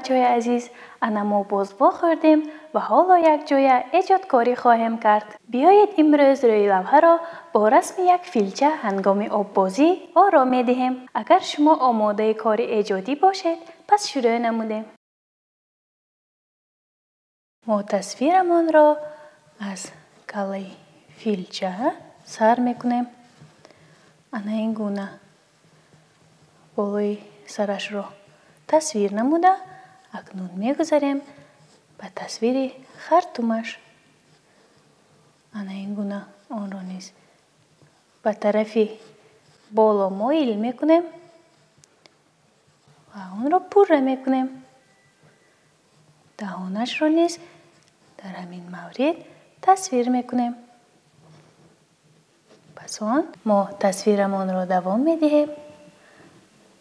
بچه‌های عزیز، انا ما باز خوردیم و حالا یک جای ایجادکاری خواهیم کرد. بیایید امروز روی لوحه را با رسم یک فیلچه هنگام آب بازی آرام می‌دهیم. اگر شما آماده کار ایجادی باشید پس شروع نمودیم. ما تصویرمان را از کله فیلچه سر میکنیم. انا این گونه بالای سرش را تصویر نموده اکنون میگذاریم به تصویر خرطومش. انا این گونه آن را نیز به طرف بالا مایل میکنیم و آن را پره میکنیم. دهانش را نیز در همین مورد تصویر میکنیم. پس آن ما تصویرمان را دوام میدهیم.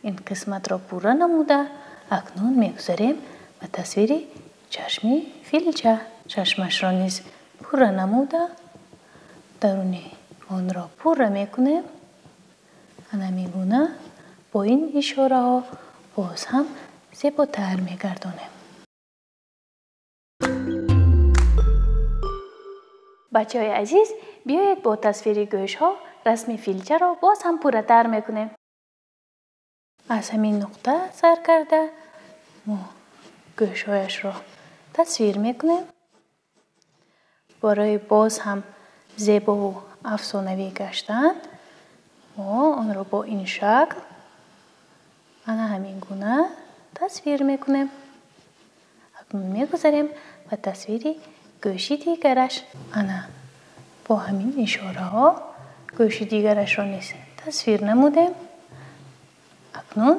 این قسمت را پوره نموده اکنون میگذاریم به تصویر چشم فیلچه. چشمش را نیز پوره نموده درونی آن را پوره میکنیم. همین با این اشاره ها باز هم زیباتر میگردانیم. بچه‌های عزیز، بیایید با تصویر گوش ها رسم فیلچه را باز هم پوره تر میکنیم. از همین نقطه سر کرده ما گوش هایش را تصویر میکنیم. برای باز هم زیبا و افسانه‌ای گشتن ما آن را با این شکل همین گونه تصویر میکنیم. اکنون میگذاریم و تصویر گوشی دیگرش. با همین اشاره ها گوشی دیگرش را نیز تصویر نمودیم. اکنون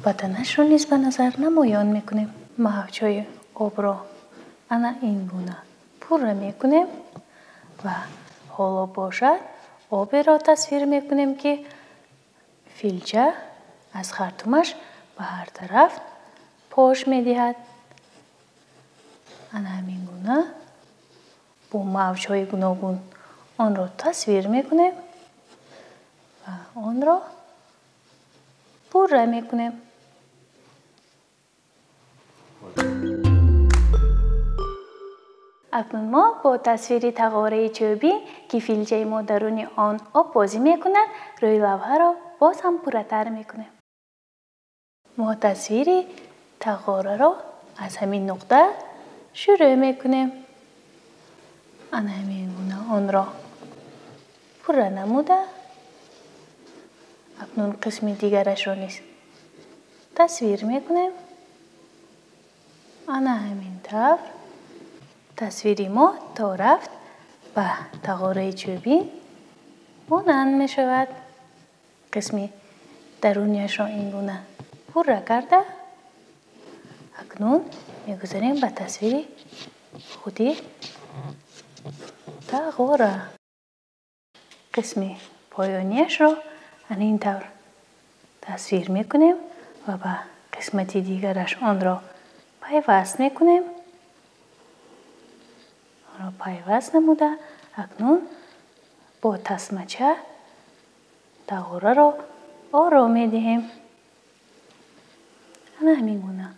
بدنش را نیز به نظر نمایان میکنیم. موجهای آب را این گونه پوره میکنیم و حالا باشد آب را تصویر میکنیم که فیلچه از خرطومش به هر طرف پاش میدهد. همین گونه با موجهای گوناگون آن را تصویر میکنیم و آن را پوره میکنیم. اکنون ما با تصویر تقاره چوبی که فیلچه ما درون آن آب بازی میکند روی لوحه را باز هم پوره تر میکنیم. ما تصویر تقاره را از همین نقطه شروع میکنیم. همین گونه آن را پوره نموده اکنون قسم دیگرش را نیز تصویر میکنیم. همین طور تصویری ما تا رفت به تقاره چوبی مانند می شود. قسم درونیش را این گونه پوره کرده اکنون میگذاریم به تصویر خودی تقاره. قسم پایانیش را این طور تصویر میکنیم و به قسمت دیگرش آن را پیوست میکنیم. آن را پیوست نموده اکنون با تسمچه تقاره را آرام میدهیم. همین گونه.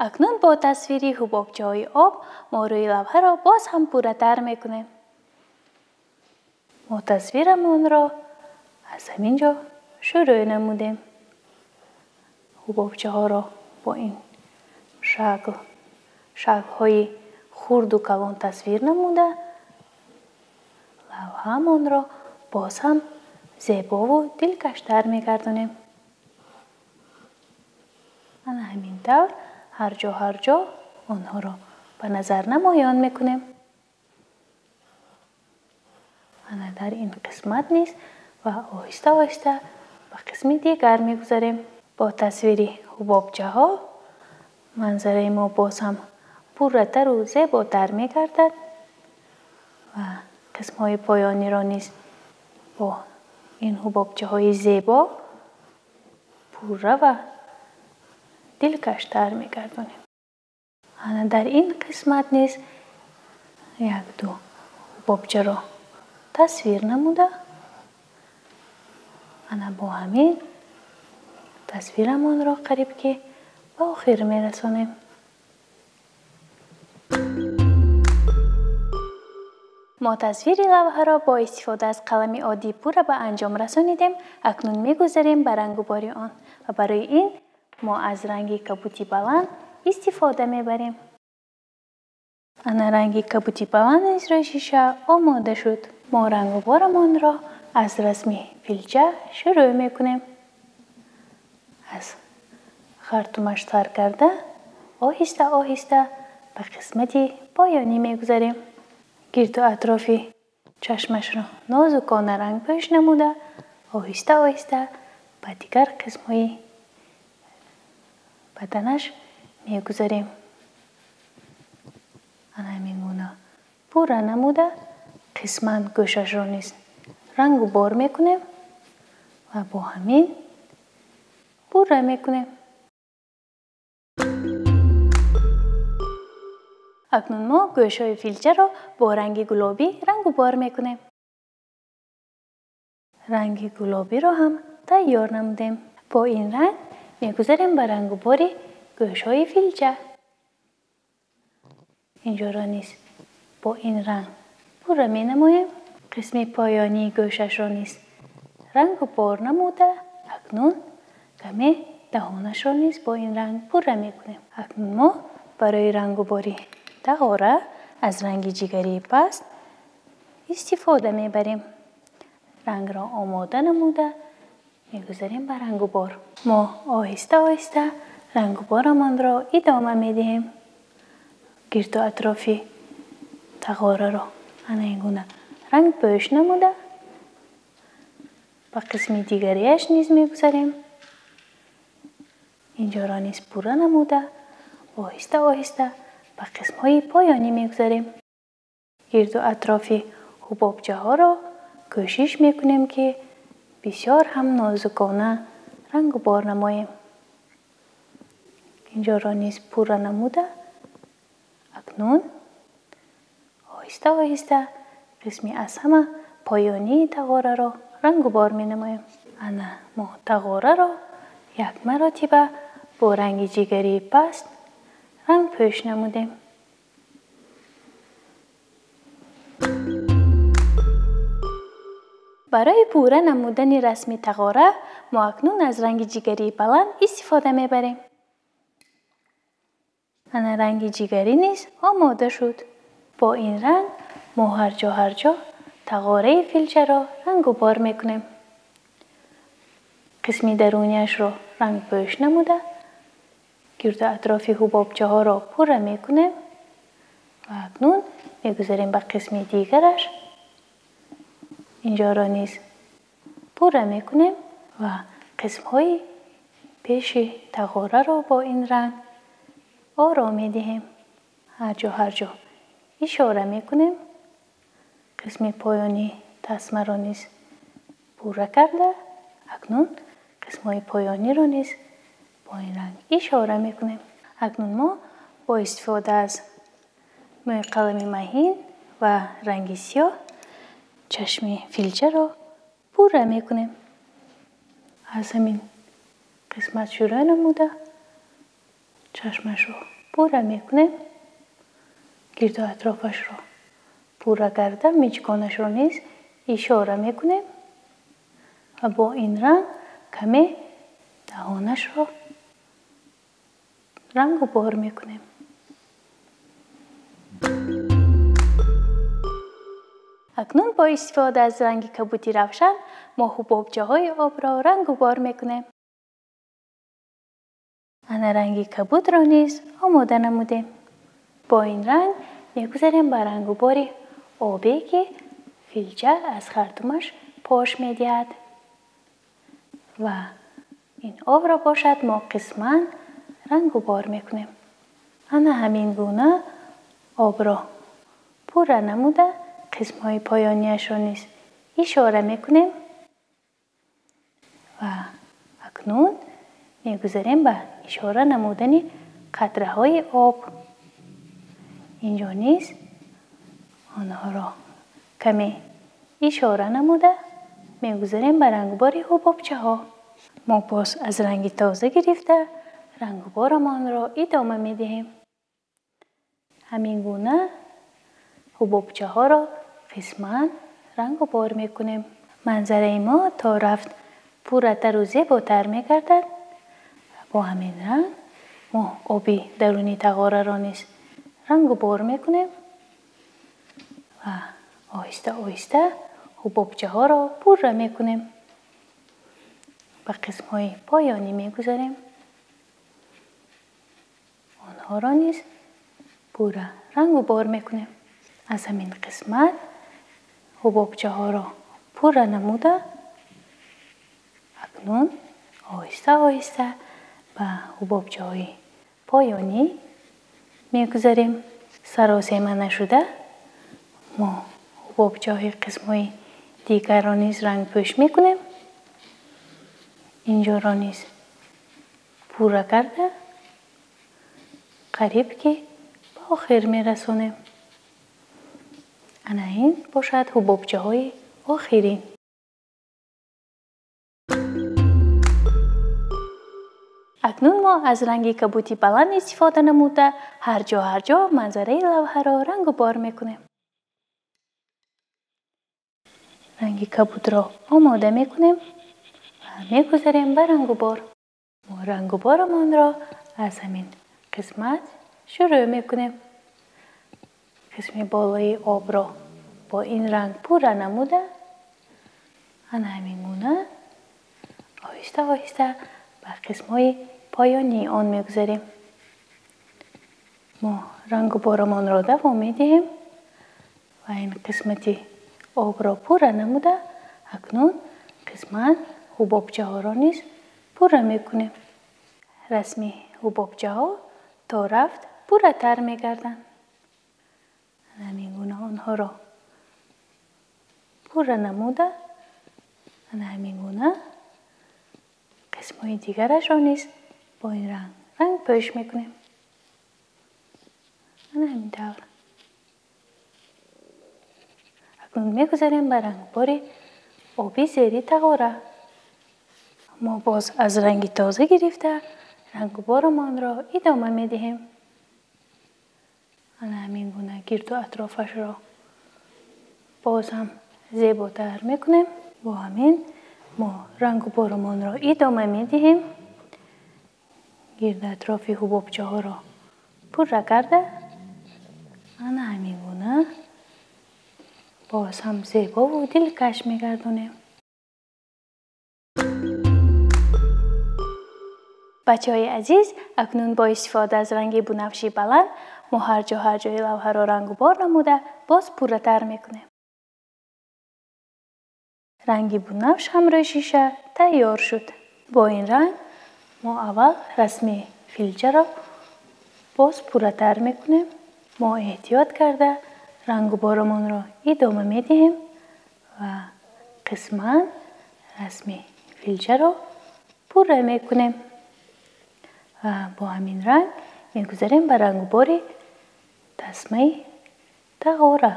اکنون با تصویری حبابچه های آب ما روی لوحه را باز هم پوره تر میکنیم. ما تصویرمان را از همینجا شروع نمودیم. حبابچه ها را با این شکل های خرد و کلان تصویر نموده لوحه من را باز هم زیبا و دلکشتر میگردانیم. همین طور هر جا آنها را به نظر نمایان میکنیم. در این قسمت نیست و آهسته آهسته به قسم دیگر میگذاریم. با تصویر حبابچه ها منظره ما باز هم پرتر و زیباتر میگردد و قسم های پایانی را نیز با این حبابچه های زیبا پوره و دلکشتر میگردانیم. در این قسمت نیز یک دو حبابچه را تصویر نموده با همین تصویرمان را قریب که به آخر میرسانیم. ما تصویر لوحه را با استفاده از قلم عادی پورا به انجام رسانیدیم. اکنون میگذاریم به رنگ‌وباری آن و برای این ما از رنگ کبوتی بلند استفاده میبریم. انا رنگ کبوتی بلند از روی شیشه آماده شد. ما رنگ‌وبارمان را از رسم فیلچه شروع میکنیم. از خرطومش تر کرده آهسته آهسته به قسمت پایانی میگذاریم. گرد و اطراف چشمش را نازکانه رنگ پوش نموده آهسته آهسته به دیگر قسمهای بدنش میگذاریم. همین پورا نموده قسما گوشش را نیز رنگ و بار میکنیم و با همین پورا میکنیم. اکنون ما گوشهای فیلچه را با رنگ گلابی رنگ و بار میکنیم. رنگ گلابی را هم تیار نمودیم. با این رنگ میگذاریم به رنگ و بار گوشهای فیلچه. اینجا را نیز با این رنگ پورا می نماییم. قسم پایانی گوشش را نیز رنگ و بار نموده اکنون کمی دهانش را نیز با این رنگ پورا می کنیم. اکنون ما برای رنگ و باری دهانه از رنگ جگری پست استفاده می بریم. رنگ را آماده نموده میگذاریم به رنگ و بار. ما آهسته آهسته رنگ و بارمان را ادامه می دهیم. گرد و اطراف تقاره را اینگونه رنگ پوش نموده به قسم دیگریش نیز میگذاریم. اینجا را نیز پورا نموده آهسته آهسته به قسم های پایانی میگذاریم. گرد و اطراف حبابچه ها را کوشش میکنیم که بسیار هم نازکانه رنگ و بار نماییم. اینجا را نیز پورا نموده اکنون آهسته آهسته قسمی از همه پایانی تقاره را رنگ و بار می نماییم. انا ما تقاره را یک مرتبه با رنگ جگری پست رنگ پوش نمودیم. برای پورا نمودن رسم تقاره ما اکنون از رنگ جگری بلند استفاده می بریم. انا رنگ جگری نیز آماده شد. با این رنگ ما هر جا تقاره فیلچه را رنگ و بار میکنیم. قسمی درونیش را رنگ پوش نموده گرد و اطراف حبابچه ها را پورا میکنیم و اکنون میگذاریم به قسم دیگرش. اینجا را نیز پورا میکنیم و قسم های پیش تقاره را با این رنگ آرام میدهیم. هر جا اشاره میکنیم. قسم پایانی تسمه را نیز پورا کرده اکنون قسم های پایانی را نیز با این رنگ اشاره میکنیم. اکنون ما با استفاده از موی قلم مهین و رنگ سیاه چشم فیلچه را پورا میکنیم. از همین قسمت شروع نموده چشمش را پورا میکنیم. گرد و اطرافش را پورا کرده میچکانش را نیز اشاره میکنیم و با این رنگ کمی دهانش را رنگ و بار میکنیم. اکنون با استفاده از رنگ کبوتی روشن ما حبابچه های آب را رنگ و بار میکنیم. انا رنگ کبوت را نیز آماده نمودیم. با این رنگ میگذاریم به رنگ و بار آبی که فیلچه از خرطومش پاش میدهد و این آب را باشد ما قسما رنگ و بار میکنیم. انا همین گونه آب را پورا نموده قسم های پایانیش را نیز اشاره میکنیم و اکنون میگذاریم به اشاره نمودن قطره های آب. اینجا نیز آنها را کمی اشاره نموده میگذاریم به رنگ و بار حبابچه ها. ما باز از رنگ تازه گرفته رنگ و بارمان را ادامه می دهیم. همین گونه حبابچه ها را قسماً رنگ و بار می کنیم. منظره ما تا رفت پورتر و زیباتر می گردد. با همین رنگ ما آبی درونی تغاره را نیز رنگ و بار می کنیم و آهسته آهسته حبابچه ها را پر می کنیم. به قسم های پایانی می گذاریم. آنها را نیز پورا رنگ و بار می کنیم. از همین قسمت حبابچه ها را پورا نموده اکنون آهسته آهسته به حبابچه های پایانی می گذاریم. سراسیمه نشده ما حبابچه های قسم های دیگر را نیز رنگ پوش می کنیم. اینجا را نیز پورا کرده قریب که به آخر می رسانیم. انا این باشد حبابچه های آخرین. اکنون ما از رنگ کبوتی بلند استفاده نموده هر جا منظره لوحه را رنگ و بار می کنیم. رنگ کبوت را آماده می کنیم و می گذاریم به رنگ و بار. ما رنگ و بارمان را از همین قسمت شروع می کنیم. قسم بالای آب را با این رنگ پورا نموده انا همین گونه آهسته آهسته به قسم های پایانی آن می گذاریم. ما رنگ و بارمان را دوام می دهیم و این قسمتی آب را پورا نموده اکنون قسمت حبابچه ها را نیز پورا می کنیم. رسمی حبابچه ها تا رفت پورا تر می گردن. همین گونه آنها را پورا نموده همین گونه قسم های دیگرش را نیز با این رنگ پوش می کنیم. همین طور اکنون می گذاریم به رنگ باری آبی زیری تغاره. ما باز از رنگ تازه گرفته رنگ بارمان را ادامه می دهیم. همین گونه گرد و اطرافش را باز هم زیباتر می کنیم. با همین ما رنگ بارمان را ادامه می دهیم. گرد اطراف حبابچه ها را پورا کرده همین گونه باز هم زیبا و دلکش می گردونیم. بچه های عزیز اکنون با استفاده از رنگ بنفشی بلند ما هر جای لوحه را رنگ و بار نموده باز پورا تر می کنیم. رنگ بنفش هم روی شیشه تیار شد. با این رنگ ما اول رسم فیلچه را باز پورا تر می کنیم. ما احتیاط کرده رنگ و بارمان را ادامه می دهیم و قسما رسم فیلچه را پورا می کنیم و با همین رنگ می گذاریم به رنگ و بار تسمه تغاره.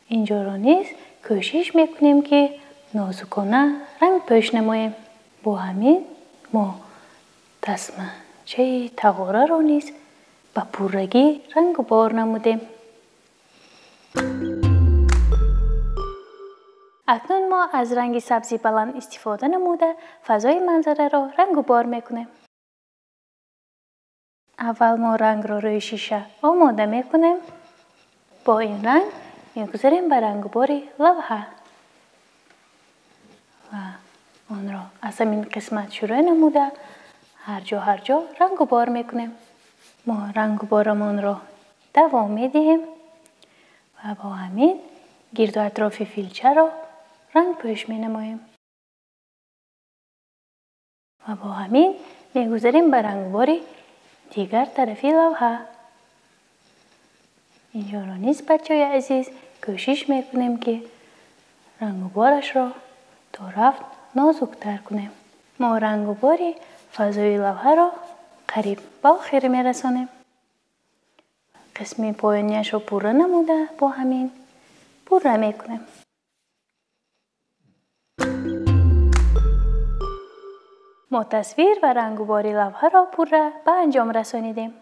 اینجا را نیز کوشش می کنیم که نازکانه رنگ پوش نماییم. با همین ما تسمه چه تغاره را نیز به پورگی رنگ و بار نمودیم. اکنون ما از رنگ سبزی بلند استفاده نموده فضای منظره را رنگ و بار می کنیم. اول ما رنگ را روی شیشه آماده می کنیم. با این رنگ می گذاریم به رنگ و بار لوحه و آن را از همین قسمت شروع نموده هر جا رنگ و بار می کنیم. ما رنگ و بارمان را دوام می دهیم و با همین گرد و اطراف فیلچه را رنگ پوش می نماییم و با همین می گذاریم به رنگ و بار دیگر طرفی لوحه. اینجا را نیز بچه های عزیز کوشش می کنیم که رنگ و بارش را تا رفت نازکتر کنیم. ما رنگ و بار فضای لوحه را قریب به آخر می رسانیم. قسم پایانیش را پورا نموده با همین پورا می کنیم. ما تصویر و رنگوباری لوحه را پوره به انجام رسانیدیم.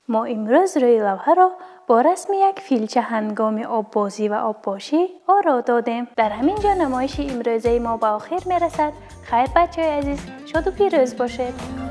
ما امروز روی لوحه را با رسم یک فیلچه هنگام آببازی و آبپاشی آرا دادیم. در همین جا نمایش امروزه ما به آخر میرسد. خیر بچه های عزیز، شاد و پیروز باشید.